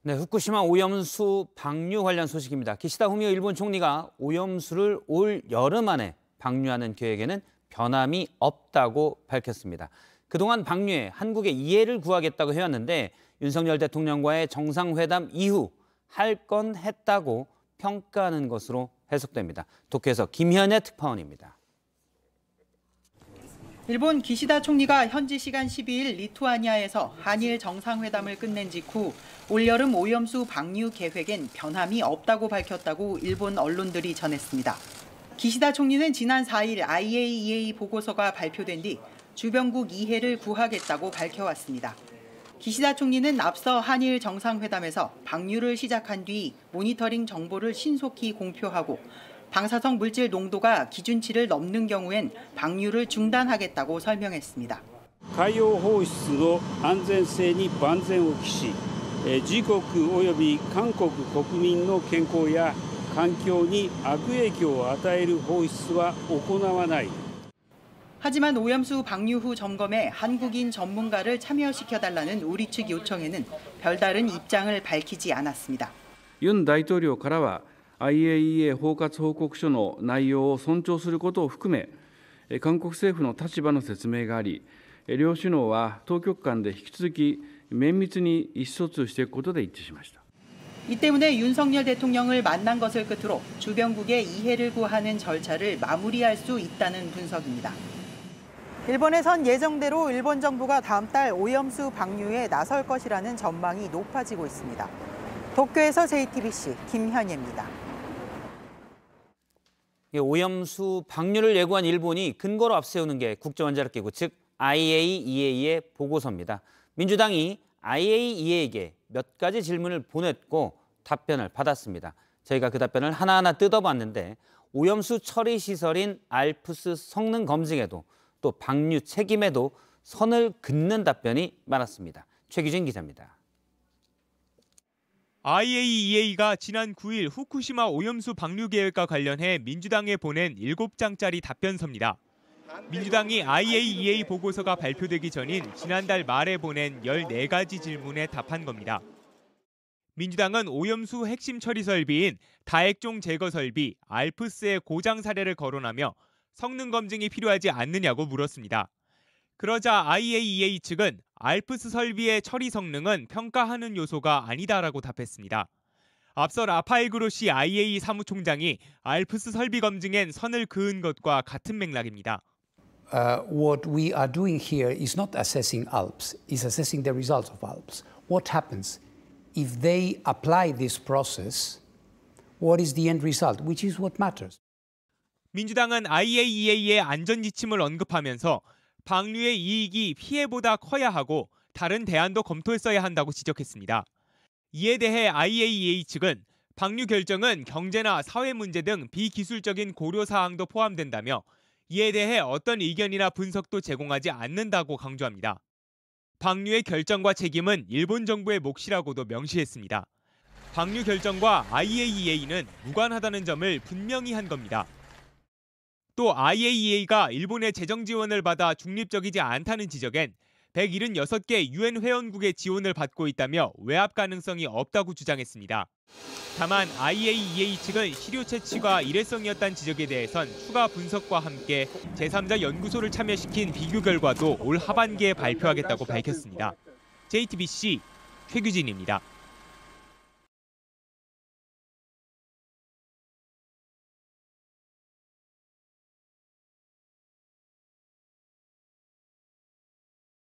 네, 후쿠시마 오염수 방류 관련 소식입니다. 기시다 후미오 일본 총리가 오염수를 올 여름 안에 방류하는 계획에는 변함이 없다고 밝혔습니다. 그동안 방류에 한국의 이해를 구하겠다고 해왔는데 윤석열 대통령과의 정상회담 이후 할 건 했다고 평가하는 것으로 해석됩니다. 도쿄에서 김현애 특파원입니다. 일본 기시다 총리가 현지 시간 12일 리투아니아에서 한일 정상회담을 끝낸 직후 올여름 오염수 방류 계획엔 변함이 없다고 밝혔다고 일본 언론들이 전했습니다. 기시다 총리는 지난 4일 IAEA 보고서가 발표된 뒤 주변국 이해를 구하겠다고 밝혀왔습니다. 기시다 총리는 앞서 한일 정상회담에서 방류를 시작한 뒤 모니터링 정보를 신속히 공표하고 방사성 물질 농도가 기준치를 넘는 경우엔 방류를 중단하겠다고 설명했습니다. 海洋放出の安全性に万全を期し、自国及び韓国国民の健康や環境に悪影響を与える放出は行わない。 하지만 오염수 방류 후 점검에 한국인 전문가를 참여시켜달라는 우리 측 요청에는 별다른 입장을 밝히지 않았습니다. 윤大統領からは IAEA 包括報告書の内容を尊重することを含め、韓国政府の立場の説明があり、両首脳は当局間で引き続き綿密に意思疎通していくことで一致しました。 이 때문에 윤석열 대통령을 만난 것을 끝으로 주변국의 이해를 구하는 절차를 마무리할 수 있다는 분석입니다. 일본에선 예정대로 일본 정부가 다음 달 오염수 방류에 나설 것이라는 전망이 높아지고 있습니다. 도쿄에서 JTBC 김현예입니다. 오염수 방류를 예고한 일본이 근거로 앞세우는 게 국제원자력기구 즉 IAEA의 보고서입니다. 민주당이 IAEA에게 몇 가지 질문을 보냈고 답변을 받았습니다. 저희가 그 답변을 하나하나 뜯어봤는데 오염수 처리 시설인 알프스 성능 검증에도 또 방류 책임에도 선을 긋는 답변이 많았습니다. 최규진 기자입니다. IAEA가 지난 9일 후쿠시마 오염수 방류 계획과 관련해 민주당에 보낸 7장짜리 답변서입니다. 민주당이 IAEA 보고서가 발표되기 전인 지난달 말에 보낸 14가지 질문에 답한 겁니다. 민주당은 오염수 핵심 처리 설비인 다액종 제거 설비 알프스의 고장 사례를 거론하며 성능 검증이 필요하지 않느냐고 물었습니다. 그러자 IAEA 측은 알프스 설비의 처리 성능은 평가하는 요소가 아니다라고 답했습니다. 앞서 라파엘 그로시 IAEA 사무총장이 알프스 설비 검증엔 선을 그은 것과 같은 맥락입니다. What we are doing here is not assessing ALPS, is assessing the results of ALPS. What happens if they apply this process? What is the end result, which is what matters. 민주당은 IAEA의 안전 지침을 언급하면서 방류의 이익이 피해보다 커야 하고 다른 대안도 검토했어야 한다고 지적했습니다. 이에 대해 IAEA 측은 방류 결정은 경제나 사회 문제 등 비기술적인 고려 사항도 포함된다며 이에 대해 어떤 의견이나 분석도 제공하지 않는다고 강조합니다. 방류의 결정과 책임은 일본 정부의 몫이라고도 명시했습니다. 방류 결정과 IAEA는 무관하다는 점을 분명히 한 겁니다. 또 IAEA가 일본의 재정 지원을 받아 중립적이지 않다는 지적엔 176개 유엔 회원국의 지원을 받고 있다며 외압 가능성이 없다고 주장했습니다. 다만 IAEA 측은 시료 채취가 일회성이었다는 지적에 대해선 추가 분석과 함께 제3자 연구소를 참여시킨 비교 결과도 올 하반기에 발표하겠다고 밝혔습니다. JTBC 최규진입니다.